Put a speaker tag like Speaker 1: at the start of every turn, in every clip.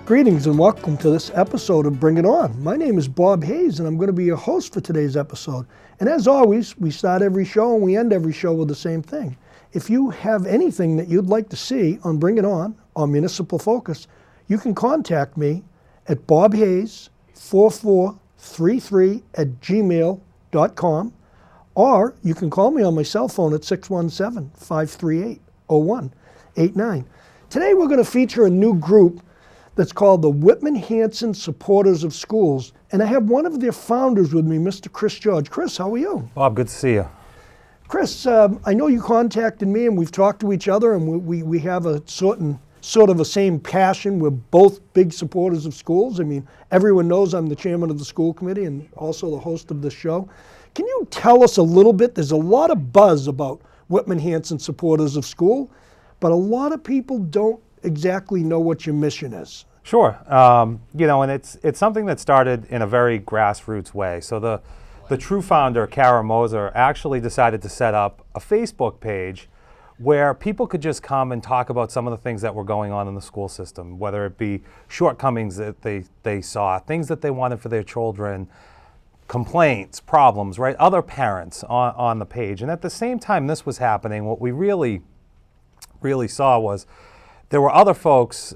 Speaker 1: Greetings and welcome to this episode of Bring It On. My name is Bob Hayes and I'm going to be your host for today's episode. And as always, we start every show and we end every show with the same thing. If you have anything that you'd like to see on Bring It On or Municipal Focus, you can contact me at bobhayes4433@gmail.com, or you can call me on my cell phone at 617-538-0189. Today we're going to feature a new group that's called the Whitman Hanson Supporters of Schools. And I have one of their founders with me, Mr. Chris George. Chris, how are you?
Speaker 2: Bob, good to see you.
Speaker 1: Chris, I know you contacted me and we've talked to each other and we have a sort of a same passion. We're both big supporters of schools. I mean, everyone knows I'm the chairman of the school committee and also the host of this show. Can you tell us a little bit? There's a lot of buzz about Whitman Hanson Supporters of School, but a lot of people don't exactly know what your mission is.
Speaker 2: Sure. And it's something that started in a very grassroots way. So the true founder, Kara Moser, actually decided to set up a Facebook page where people could just come and talk about some of the things that were going on in the school system, whether it be shortcomings that they saw, things that they wanted for their children, complaints, problems, right? Other parents on the page. And at the same time this was happening, what we really saw was there were other folks,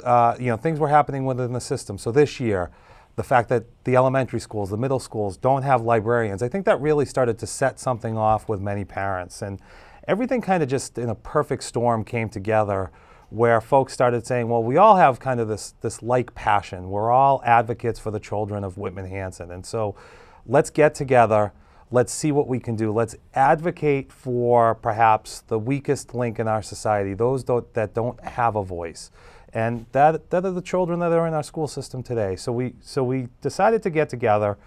Speaker 2: things were happening within the system. So this year, the fact that the elementary schools, the middle schools don't have librarians, I think that really started to set something off with many parents. And everything kind of just in a perfect storm came together where folks started saying, well, we all have kind of this like passion. We're all advocates for the children of Whitman Hanson. And so let's get together. Let's see what we can do. Let's advocate for perhaps the weakest link in our society, those that don't have a voice. And that are the children that are in our school system today. So we decided to get together.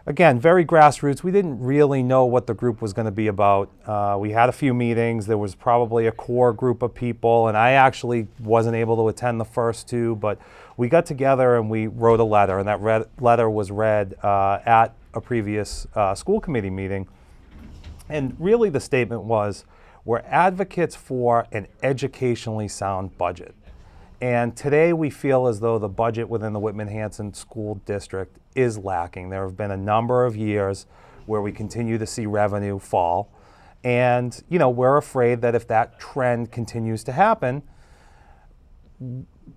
Speaker 2: Again, very grassroots. We didn't really know what the group was going to be about. We had a few meetings. There was probably a core group of people, and I actually wasn't able to attend the first two, but we got together and we wrote a letter, and that letter was read at a previous school committee meeting. And really the statement was, we're advocates for an educationally sound budget. And today we feel as though the budget within the Whitman Hanson School District is lacking. There have been a number of years where we continue to see revenue fall. And, we're afraid that if that trend continues to happen,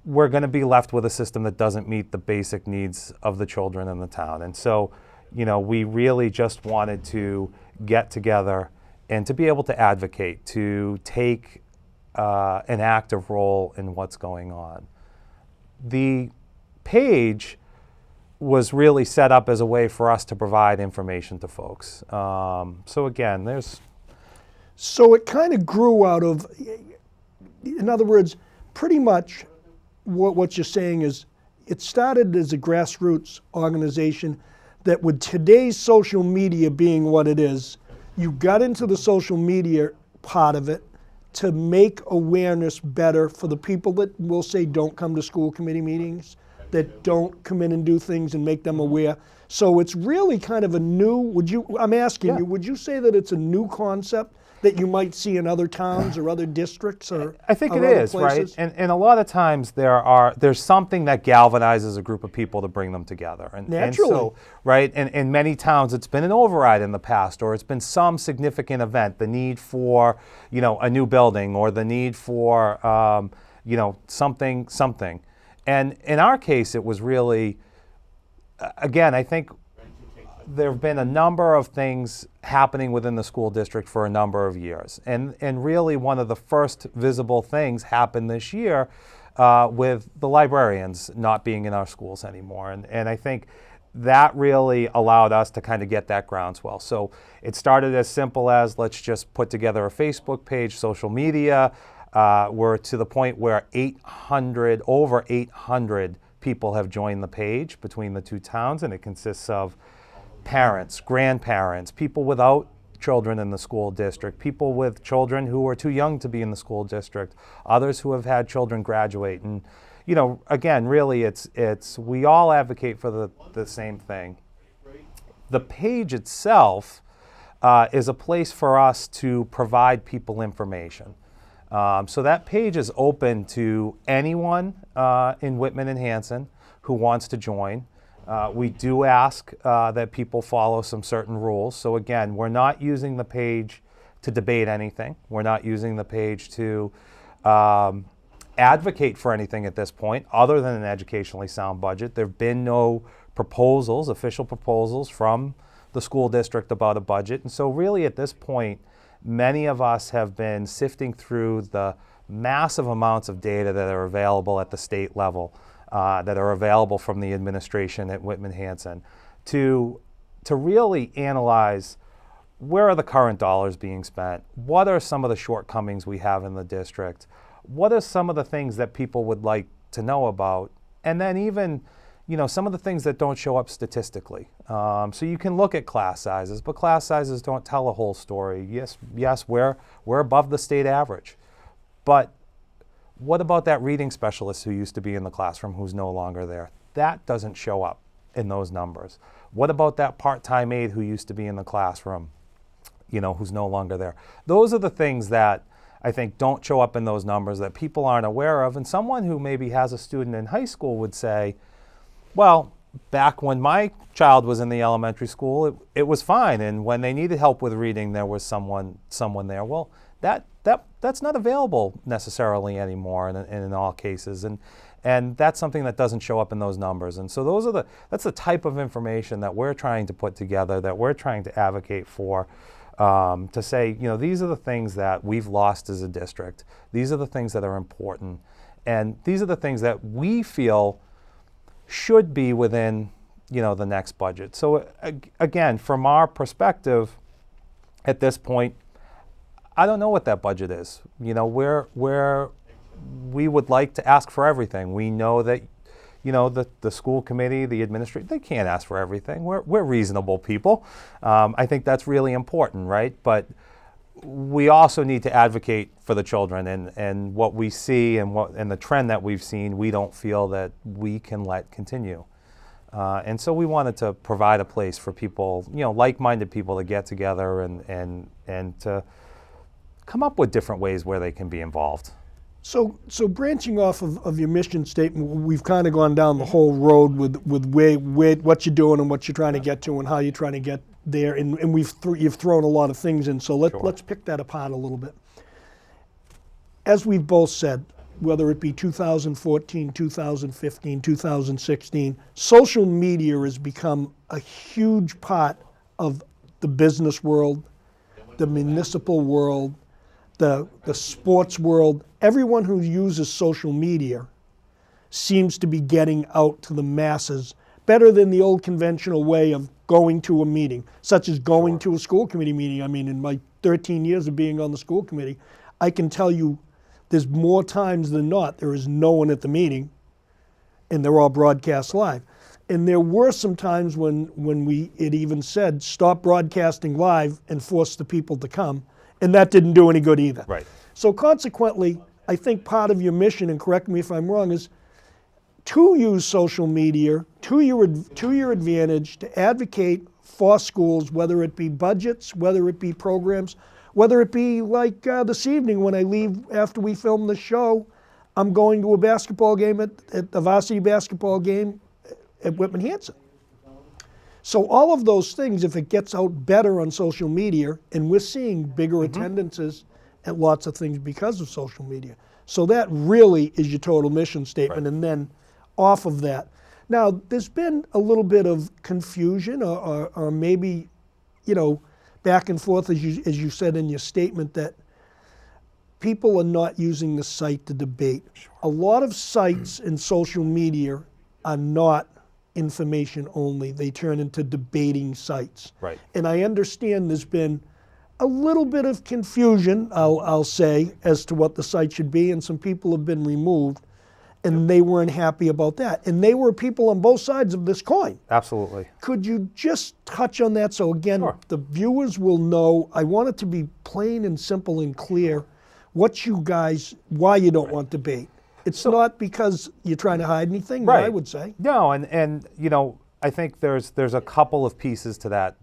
Speaker 2: we're going to be left with a system that doesn't meet the basic needs of the children in the town. And so, we really just wanted to get together and to be able to advocate, to take an active role in what's going on. The page was really set up as a way for us to provide information to folks. So it
Speaker 1: kind of grew out of, in other words, pretty much what you're saying is it started as a grassroots organization that with today's social media being what it is, you got into the social media part of it to make awareness better for the people that we'll say don't come to school committee meetings, that don't come in and do things and make them aware. So it's really kind of a new, would you say that it's a new concept that you might see in other towns or other districts or
Speaker 2: I think it
Speaker 1: other
Speaker 2: is,
Speaker 1: places?
Speaker 2: right? And a lot of times there's something that galvanizes a group of people to bring them together.
Speaker 1: Naturally.
Speaker 2: And so, right, and in many towns it's been an override in the past, or it's been some significant event, the need for, a new building or the need for, something. And in our case, it was really, again, I think there have been a number of things happening within the school district for a number of years. And really one of the first visible things happened this year with the librarians not being in our schools anymore. And I think that really allowed us to kind of get that groundswell. So it started as simple as let's just put together a Facebook page, social media. We're to the point where over 800 people have joined the page between the two towns, and it consists of parents, grandparents, people without children in the school district, people with children who are too young to be in the school district, others who have had children graduate. And, again, really it's we all advocate for the same thing. The page itself is a place for us to provide people information. So that page is open to anyone in Whitman and Hanson who wants to join. We do ask that people follow some certain rules. So again, we're not using the page to debate anything. We're not using the page to advocate for anything at this point other than an educationally sound budget. There have been no proposals, official proposals from the school district about a budget. And so really at this point, many of us have been sifting through the massive amounts of data that are available at the state level, that are available from the administration at Whitman Hanson, to really analyze where are the current dollars being spent, what are some of the shortcomings we have in the district, what are some of the things that people would like to know about, and then even some of the things that don't show up statistically. So you can look at class sizes, but class sizes don't tell a whole story. Yes, we're above the state average. But what about that reading specialist who used to be in the classroom who's no longer there? That doesn't show up in those numbers. What about that part-time aide who used to be in the classroom, who's no longer there? Those are the things that I think don't show up in those numbers that people aren't aware of. And someone who maybe has a student in high school would say, well, back when my child was in the elementary school, it was fine. And when they needed help with reading, there was someone there. Well, that's not available necessarily anymore in all cases. And that's something that doesn't show up in those numbers. And so that's the type of information that we're trying to put together, that we're trying to advocate for, to say, these are the things that we've lost as a district. These are the things that are important. And these are the things that we feel should be within, the next budget. So again, from our perspective, at this point, I don't know what that budget is. We would like to ask for everything. We know that, the school committee, the administration, they can't ask for everything. We're reasonable people. I think that's really important, right? But we also need to advocate for the children, and what we see and the trend that we've seen, we don't feel that we can let continue. And so we wanted to provide a place for people, like-minded people to get together and to come up with different ways where they can be involved.
Speaker 1: So branching off of your mission statement, we've kind of gone down the whole road with where what you're doing and what you're trying to get to and how you're trying to get there, and you've thrown a lot of things in. So let's pick that apart a little bit. As we've both said, whether it be 2014, 2015, 2016, social media has become a huge part of the business world, the municipal world, the sports world. Everyone who uses social media seems to be getting out to the masses better than the old conventional way of going to a meeting, such as going to a school committee meeting. I mean, in my 13 years of being on the school committee, I can tell you there's more times than not there is no one at the meeting, and they're all broadcast live. And there were some times when it even said, stop broadcasting live and force the people to come, and that didn't do any good either.
Speaker 2: Right.
Speaker 1: So consequently, I think part of your mission, and correct me if I'm wrong, is to use social media to your advantage, to advocate for schools, whether it be budgets, whether it be programs, whether it be like this evening when I leave after we film the show, I'm going to a basketball game at the varsity basketball game at Whitman Hanson. So all of those things, if it gets out better on social media, and we're seeing bigger attendances at lots of things because of social media. So that really is your total mission statement.
Speaker 2: Right.
Speaker 1: And then off of that, now there's been a little bit of confusion or maybe, back and forth, as you said in your statement, that people are not using the site to debate. Sure. A lot of sites in social media are not information only. They turn into debating sites.
Speaker 2: Right.
Speaker 1: And I understand there's been a little bit of confusion, I'll say, as to what the site should be, and some people have been removed, and they weren't happy about that. And they were people on both sides of this coin.
Speaker 2: Absolutely.
Speaker 1: Could you just touch on that so, again,
Speaker 2: Sure.
Speaker 1: the viewers will know? I want it to be plain and simple and clear why you don't want debate. It's not because you're trying to hide anything,
Speaker 2: Right.
Speaker 1: I would say.
Speaker 2: No, and I think there's a couple of pieces to that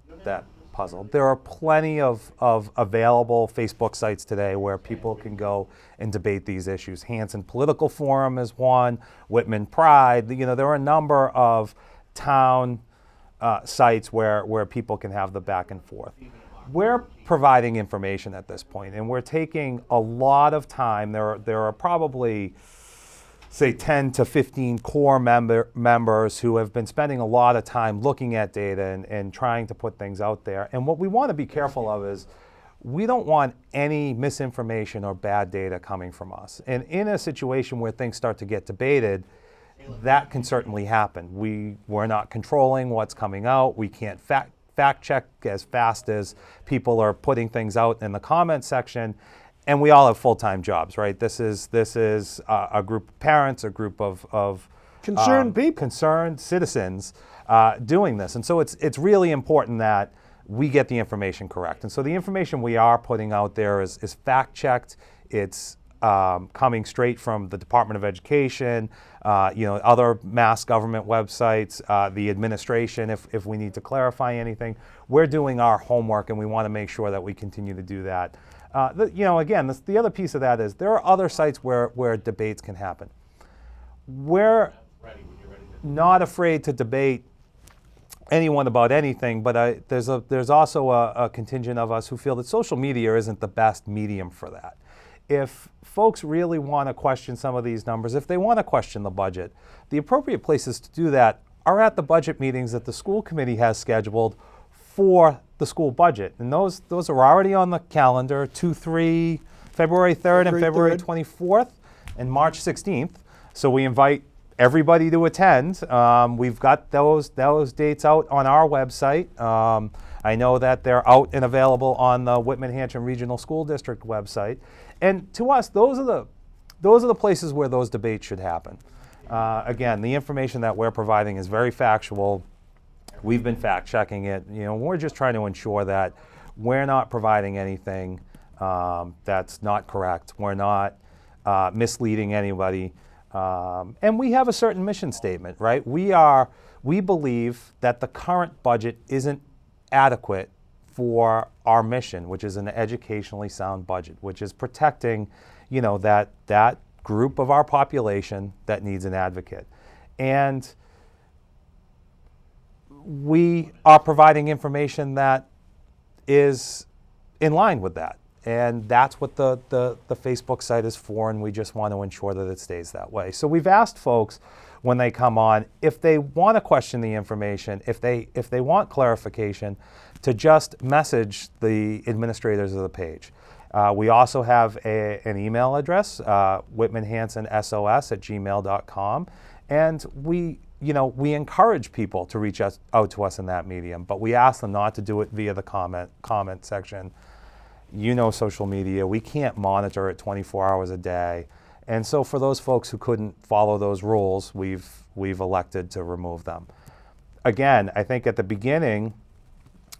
Speaker 2: puzzle. There are plenty of available Facebook sites today where people can go and debate these issues. Hanson Political Forum is one, Whitman Pride. There are a number of town sites where people can have the back and forth. We're providing information at this point, and we're taking a lot of time. There are probably, say, 10 to 15 core members who have been spending a lot of time looking at data and trying to put things out there. And what we want to be careful of is we don't want any misinformation or bad data coming from us. And in a situation where things start to get debated, that can certainly happen. We're not controlling what's coming out. We can't fact check as fast as people are putting things out in the comment section. And we all have full-time jobs, right? This is a group of parents, a group of
Speaker 1: concerned people,
Speaker 2: concerned citizens doing this. And so it's really important that we get the information correct. And so the information we are putting out there is fact-checked. It's coming straight from the Department of Education, other mass government websites, the administration, if we need to clarify anything. We're doing our homework, and we want to make sure that we continue to do that. Again, the other piece of that is there are other sites where debates can happen. We're not afraid to debate anyone about anything, but there's also a contingent of us who feel that social media isn't the best medium for that. If folks really want to question some of these numbers, if they want to question the budget, the appropriate places to do that are at the budget meetings that the school committee has scheduled for the school budget. And those are already on the calendar, February 3rd and February 24th and March 16th. So we invite everybody to attend. We've got those dates out on our website. I know that they're out and available on the Whitman Hanson Regional School District website. And to us, those are the places where those debates should happen. Again, the information that we're providing is very factual. We've been fact-checking it. We're just trying to ensure that we're not providing anything that's not correct. We're not misleading anybody. And we have a certain mission statement, right? We believe that the current budget isn't adequate for our mission, which is an educationally sound budget, which is protecting, that group of our population that needs an advocate. And we are providing information that is in line with that. And that's what the Facebook site is for, and we just want to ensure that it stays that way. So we've asked folks when they come on, if they want to question the information, if they want clarification, to just message the administrators of the page. We also have an email address, whitmanhansonsos@gmail.com, and we encourage people to reach out to us in that medium, but we ask them not to do it via the comment section. Social media, we can't monitor it 24 hours a day. And so for those folks who couldn't follow those rules, we've elected to remove them. Again, I think at the beginning,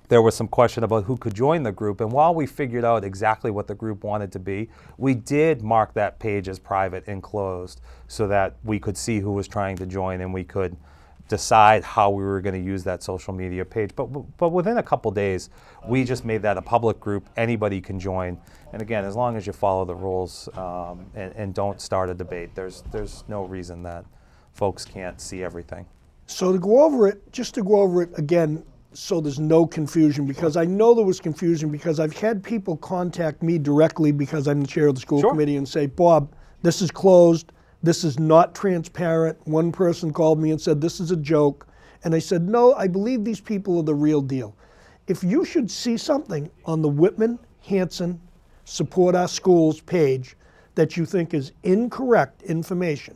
Speaker 2: there was some question about who could join the group. And while we figured out exactly what the group wanted to be, we did mark that page as private and closed so that we could see who was trying to join and we could decide how we were going to use that social media page. But within a couple days, we just made that a public group. Anybody can join. And again, as long as you follow the rules and don't start a debate, there's no reason that folks can't see everything.
Speaker 1: So to go over it again, so there's no confusion, because I know there was confusion because I've had people contact me directly because I'm the chair of the school committee and say, Bob, this is closed. This is not transparent. One person called me and said, this is a joke. And I said, no, I believe these people are the real deal. If you should see something on the Whitman Hanson Support Our Schools page that you think is incorrect information,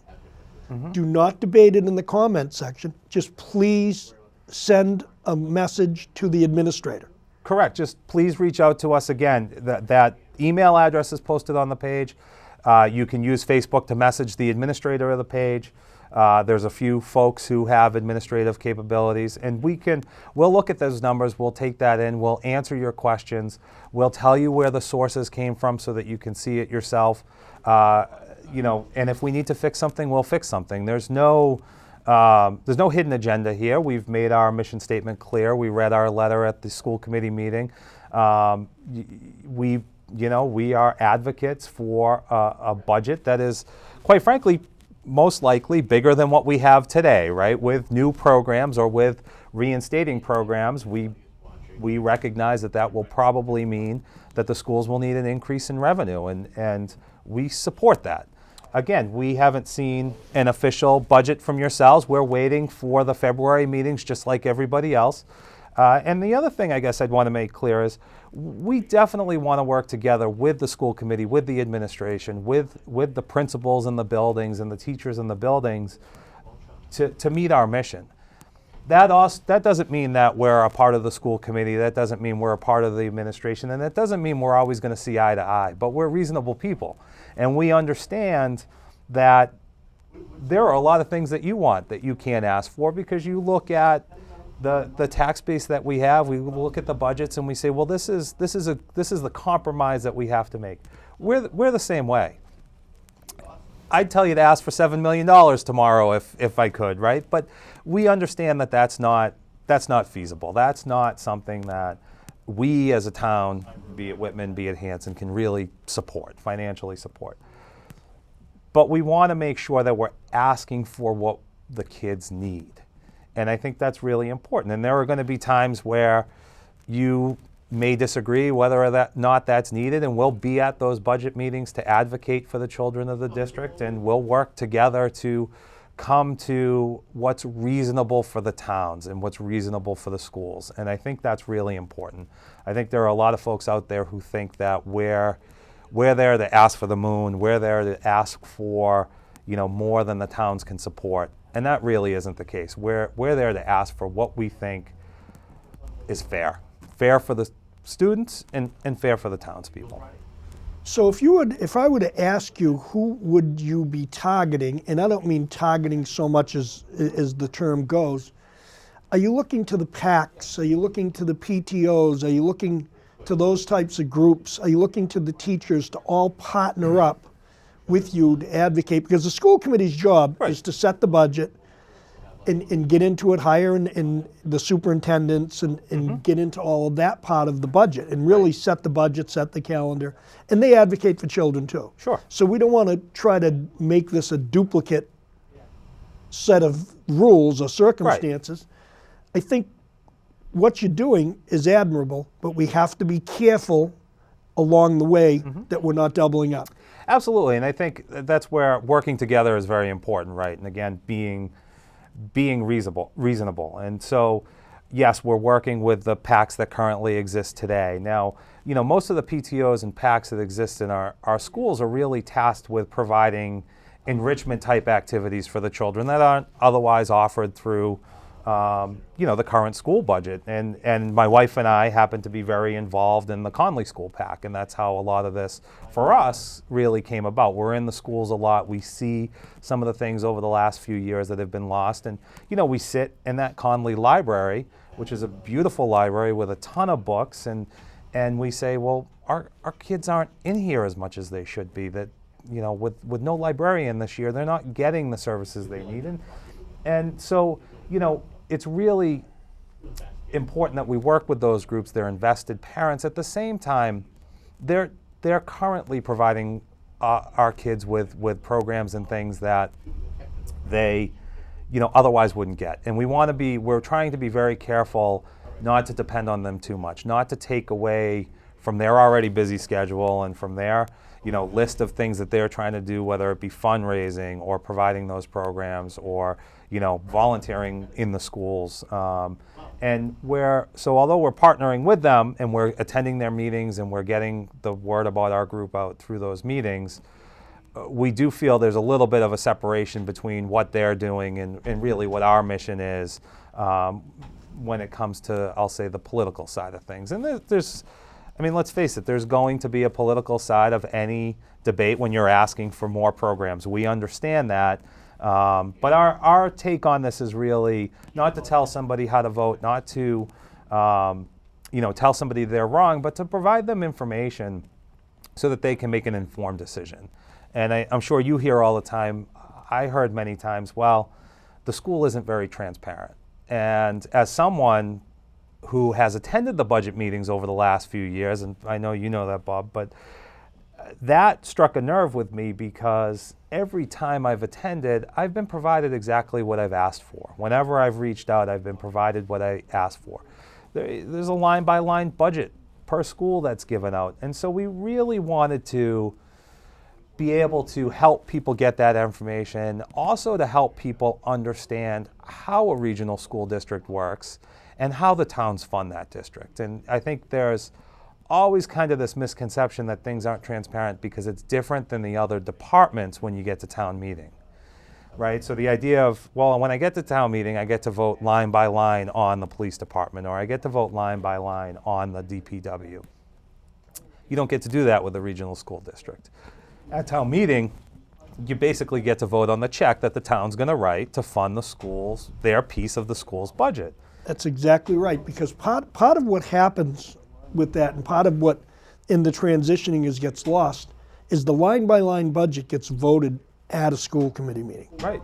Speaker 1: do not debate it in the comment section. Just please send a message to the administrator.
Speaker 2: Correct. Just please reach out to us again. That email address is posted on the page. You can use Facebook to message the administrator of the page. There's a few folks who have administrative capabilities, and we'll look at those numbers, we'll take that in, we'll answer your questions, we'll tell you where the sources came from so that you can see it yourself. And if we need to fix something, we'll fix something. There's no There's no hidden agenda here. We've made our mission statement clear. We read our letter at the school committee meeting. We are advocates for a budget that is, quite frankly, most likely bigger than what we have today, right? With new programs or with reinstating programs, we recognize that will probably mean that the schools will need an increase in revenue, and we support that. Again, we haven't seen an official budget from yourselves. We're waiting for the February meetings just like everybody else. And the other thing I guess I'd want to make clear is we definitely want to work together with the school committee, with the administration, with the principals in the buildings and the teachers in the buildings to meet our mission. That doesn't mean that we're a part of the school committee. That doesn't mean we're a part of the administration. And that doesn't mean we're always going to see eye to eye. But we're reasonable people. And we understand that there are a lot of things that you want that you can't ask for, because you look at the tax base that we have, we look at the budgets and we say, well, this is the compromise that we have to make. We're the same way. I'd tell you to ask for $7 million tomorrow if I could, right? But we understand that that's not feasible. That's not something that we as a town, be it Whitman, be it Hanson, can really support, financially support. But we want to make sure that we're asking for what the kids need. And I think that's really important. And there are going to be times where you may disagree whether or not that's needed, and we'll be at those budget meetings to advocate for the children of the district, and we'll work together to come to what's reasonable for the towns and what's reasonable for the schools. And I think that's really important. I think there are a lot of folks out there who think that we're there to ask for the moon, we're there to ask for, more than the towns can support. And that really isn't the case. We're there to ask for what we think is fair for the students and fair for the townspeople.
Speaker 1: So if I were to ask you, who would you be targeting, and I don't mean targeting so much as the term goes, are you looking to the PACs? Are you looking to the PTOs? Are you looking to those types of groups? Are you looking to the teachers to all partner up with you to advocate? Because the school committee's job is to set the budget and get into it, hire in the superintendents and get into all of that part of the budget and really set the budget, set the calendar. And they advocate for children too.
Speaker 2: Sure.
Speaker 1: So we don't want to try to make this a duplicate set of rules or circumstances. I think what you're doing is admirable, but we have to be careful along the way that we're not doubling up.
Speaker 2: Absolutely, and I think that's where working together is very important, right? And again, being reasonable. And so, yes, we're working with the PACs that currently exist today. Now, most of the PTOs and PACs that exist in our schools are really tasked with providing enrichment type activities for the children that aren't otherwise offered through the current school budget. And my wife and I happen to be very involved in the Conley School PAC, and that's how a lot of this, for us, really came about. We're in the schools a lot. We see some of the things over the last few years that have been lost. And, we sit in that Conley library, which is a beautiful library with a ton of books, and we say, well, our kids aren't in here as much as they should be. That, with no librarian this year, they're not getting the services they need. And so, it's really important that we work with those groups. They're invested parents. At the same time, they're currently providing our kids with programs and things that they, otherwise wouldn't get. And we're trying to be very careful not to depend on them too much, not to take away from their already busy schedule and from their, list of things that they're trying to do, whether it be fundraising or providing those programs or, volunteering in the schools. So although we're partnering with them and we're attending their meetings and we're getting the word about our group out through those meetings, we do feel there's a little bit of a separation between what they're doing and really what our mission is when it comes to, I'll say, the political side of things. And let's face it, there's going to be a political side of any debate when you're asking for more programs. We understand that. But our take on this is really not to tell somebody how to vote, not to tell somebody they're wrong, but to provide them information so that they can make an informed decision. And I'm sure you hear all the time, I heard many times, well, the school isn't very transparent. And as someone who has attended the budget meetings over the last few years, and I know you know that, Bob, but that struck a nerve with me because every time I've attended, I've been provided exactly what I've asked for. Whenever I've reached out, I've been provided what I asked for. There's a line-by-line budget per school that's given out. And so we really wanted to be able to help people get that information, also to help people understand how a regional school district works and how the towns fund that district. And I think there's always kind of this misconception that things aren't transparent because it's different than the other departments when you get to town meeting, right? So the idea of, well, when I get to town meeting, I get to vote line by line on the police department, or I get to vote line by line on the DPW. You don't get to do that with a regional school district. At town meeting, you basically get to vote on the check that the town's going to write to fund the schools, their piece of the school's budget.
Speaker 1: That's exactly right, because part of what happens with that, and part of what in the transitioning gets lost, is the line-by-line budget gets voted at a school committee meeting.
Speaker 2: Right.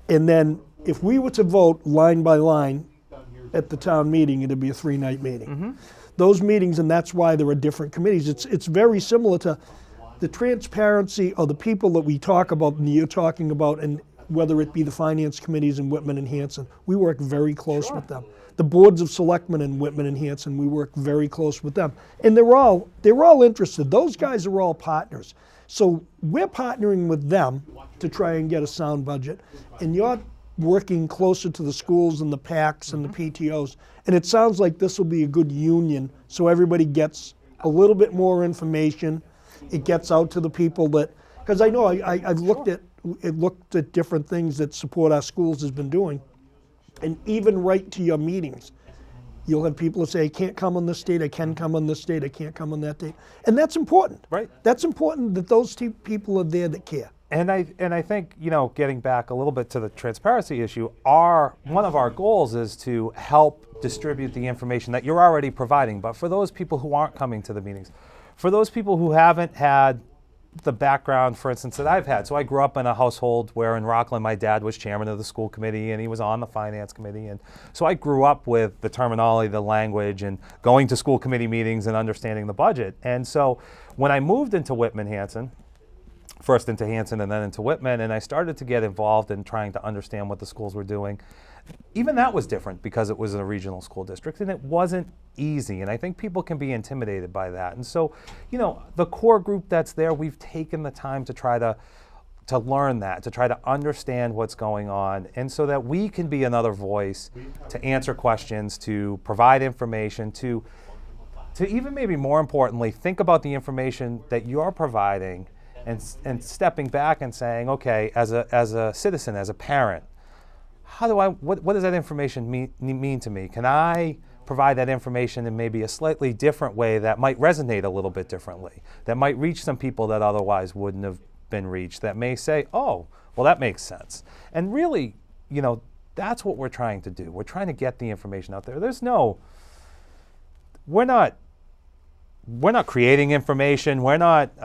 Speaker 1: And then if we were to vote line by line at the town meeting, it'd be a 3-night meeting.
Speaker 2: Mm-hmm.
Speaker 1: Those meetings, and that's why there are different committees. It's very similar to the transparency of the people that we talk about and you're talking about, and whether it be the finance committees in Whitman and Hanson, we work very close with them. The boards of selectmen in Whitman and Hanson, we work very close with them. And they're all interested. Those guys are all partners. So we're partnering with them to try and get a sound budget. And you're working closer to the schools and the PACs and the PTOs. And it sounds like this will be a good union so everybody gets a little bit more information. It gets out to the people that, because I know I've looked at different things that Support Our Schools has been doing. And even right to your meetings, you'll have people that say, I can't come on this date, I can come on this date, I can't come on that date. And that's important.
Speaker 2: Right.
Speaker 1: That's important that those people are there that care.
Speaker 2: And I think, getting back a little bit to the transparency issue, one of our goals is to help distribute the information that you're already providing. But for those people who aren't coming to the meetings, for those people who haven't had the background, for instance, that I've had. So I grew up in a household where in Rockland my dad was chairman of the school committee and he was on the finance committee. And so I grew up with the terminology, the language, and going to school committee meetings and understanding the budget. And so when I moved into Whitman Hanson, first into Hanson and then into Whitman, and I started to get involved in trying to understand what the schools were doing, even that was different because it was a regional school district and it wasn't easy. And I think people can be intimidated by that. And so, the core group that's there, we've taken the time to try to learn that, to try to understand what's going on, and so that we can be another voice to answer questions, to provide information, to even maybe more importantly, think about the information that you're providing and stepping back and saying, okay, as a citizen, as a parent, what does that information mean to me? Can I provide that information in maybe a slightly different way that might resonate a little bit differently, that might reach some people that otherwise wouldn't have been reached, that may say, oh, well, that makes sense. And really, that's what we're trying to do. We're trying to get the information out there. We're not creating information. We're not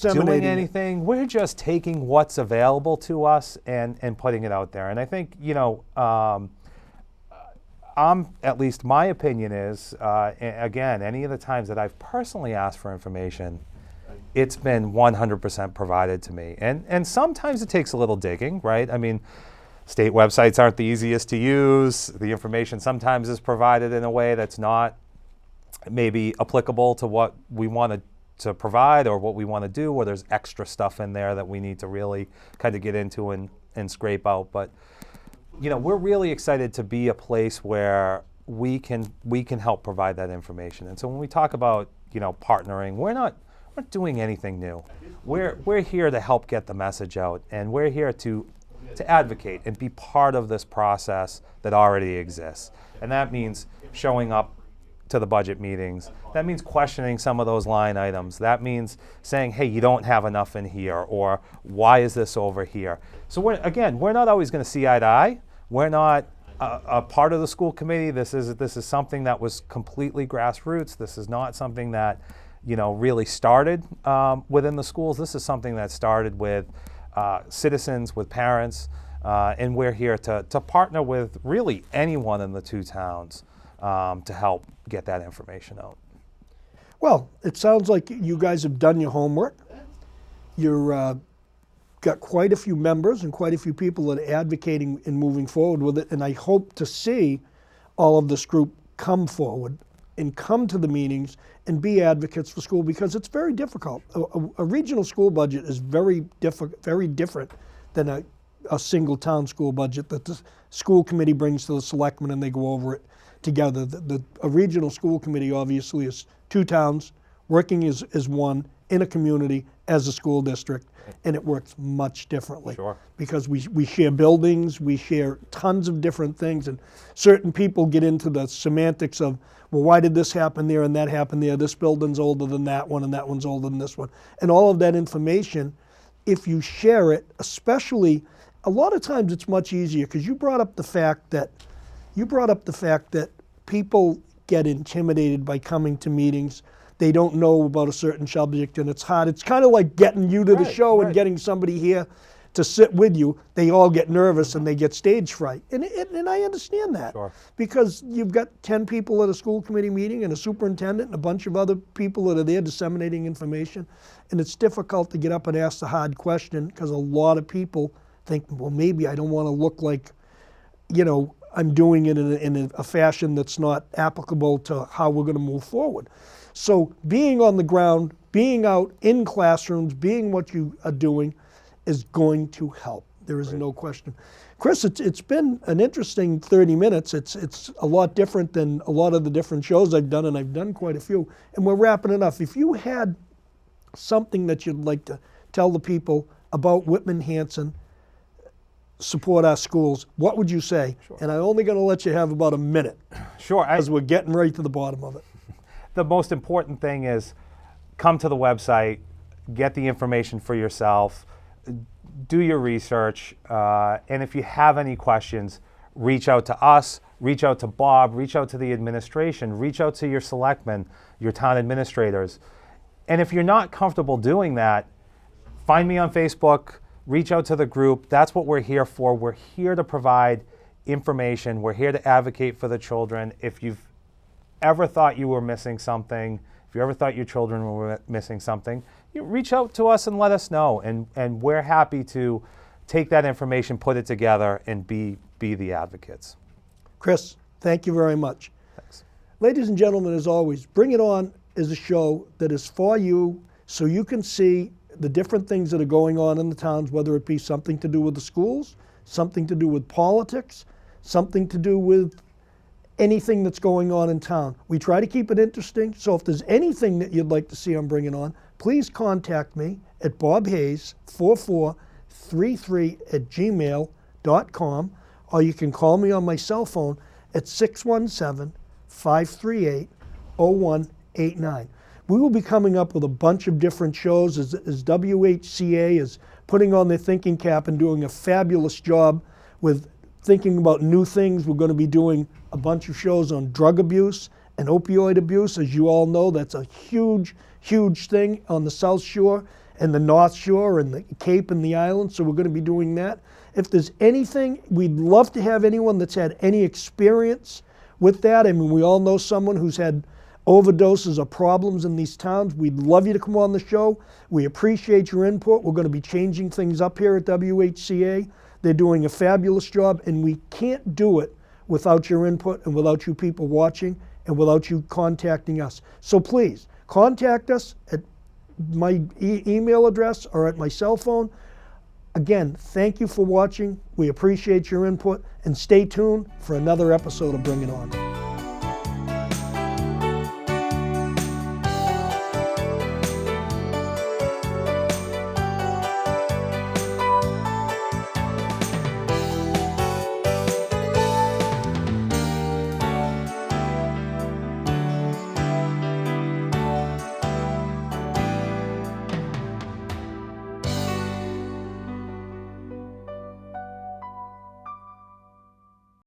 Speaker 2: doing anything. We're just taking what's available to us and putting it out there. And I think, at least my opinion is, again, any of the times that I've personally asked for information, it's been 100% provided to me. And sometimes it takes a little digging, right? I mean, state websites aren't the easiest to use. The information sometimes is provided in a way that's not maybe applicable to what we want to provide or what we want to do, or there's extra stuff in there that we need to really kind of get into and scrape out. But we're really excited to be a place where we can help provide that information. And so when we talk about partnering, we're not doing anything new. We're here to help get the message out, and we're here to advocate and be part of this process that already exists. And that means showing up to the budget meetings. That means questioning some of those line items. That means saying, hey, you don't have enough in here, or why is this over here? So we're not always going to see eye to eye. We're not a part of the school committee. This is something that was completely grassroots. This is not something that really started within the schools. This is something that started with citizens, with parents, And we're here to partner with really anyone in the two towns to help get that information out.
Speaker 1: Well, it sounds like you guys have done your homework. You're got quite a few members and quite a few people that are advocating and moving forward with it. And I hope to see all of this group come forward and come to the meetings and be advocates for school, because it's very difficult. A regional school budget is very different than a single town school budget that the school committee brings to the selectmen and they go over it together. A regional school committee obviously is two towns working as one in a community as a school district, and it works much differently.
Speaker 2: Sure.
Speaker 1: Because we share buildings, we share tons of different things, and certain people get into the semantics of, well, why did this happen there and that happened there? This building's older than that one and that one's older than this one. And all of that information, if you share it, especially, a lot of times it's much easier, because you brought up the fact that people get intimidated by coming to meetings. They don't know about a certain subject and it's hard. It's kind of like getting you to the show and getting somebody here to sit with you. They all get nervous and they get stage fright. And I understand that.
Speaker 2: Sure.
Speaker 1: Because you've got 10 people at a school committee meeting and a superintendent and a bunch of other people that are there disseminating information. And it's difficult to get up and ask the hard question, because a lot of people think, well, maybe I don't want to look like, I'm doing it in a fashion that's not applicable to how we're going to move forward. So being on the ground, being out in classrooms, being what you are doing is going to help. There is no question. Chris, it's been an interesting 30 minutes. It's a lot different than a lot of the different shows I've done, and I've done quite a few. And we're wrapping it up. If you had something that you'd like to tell the people about Whitman Hanson, support our schools, what would you say?
Speaker 2: Sure.
Speaker 1: And I'm only going to let you have about a minute.
Speaker 2: Sure.
Speaker 1: Because we're getting right to the bottom of it.
Speaker 2: The most important thing is come to the website, get the information for yourself, do your research, and if you have any questions, reach out to us, reach out to Bob, reach out to the administration, reach out to your selectmen, your town administrators. And if you're not comfortable doing that, find me on Facebook, reach out to the group. That's what we're here for. We're here to provide information. We're here to advocate for the children. If you've ever thought you were missing something, if you ever thought your children were missing something, you reach out to us and let us know. And we're happy to take that information, put it together, and be the advocates.
Speaker 1: Chris, thank you very much.
Speaker 2: Thanks.
Speaker 1: Ladies and gentlemen, as always, Bring It On is a show that is for you, so you can see the different things that are going on in the towns, whether it be something to do with the schools, something to do with politics, something to do with anything that's going on in town. We try to keep it interesting, so if there's anything that you'd like to see on Bring It On, please contact me at bobhayes4433@gmail.com, or you can call me on my cell phone at 617-538-0189. We will be coming up with a bunch of different shows as WHCA is putting on their thinking cap and doing a fabulous job with thinking about new things. We're going to be doing a bunch of shows on drug abuse and opioid abuse. As you all know, that's a huge, huge thing on the South Shore and the North Shore and the Cape and the islands. So we're going to be doing that. If there's anything, we'd love to have anyone that's had any experience with that. I mean, we all know someone who's had overdoses or problems in these towns. We'd love you to come on the show. We appreciate your input. We're going to be changing things up here at WHCA. They're doing a fabulous job, and we can't do it without your input and without you people watching and without you contacting us. So please, contact us at my email address or at my cell phone. Again, thank you for watching. We appreciate your input, and stay tuned for another episode of Bring It On.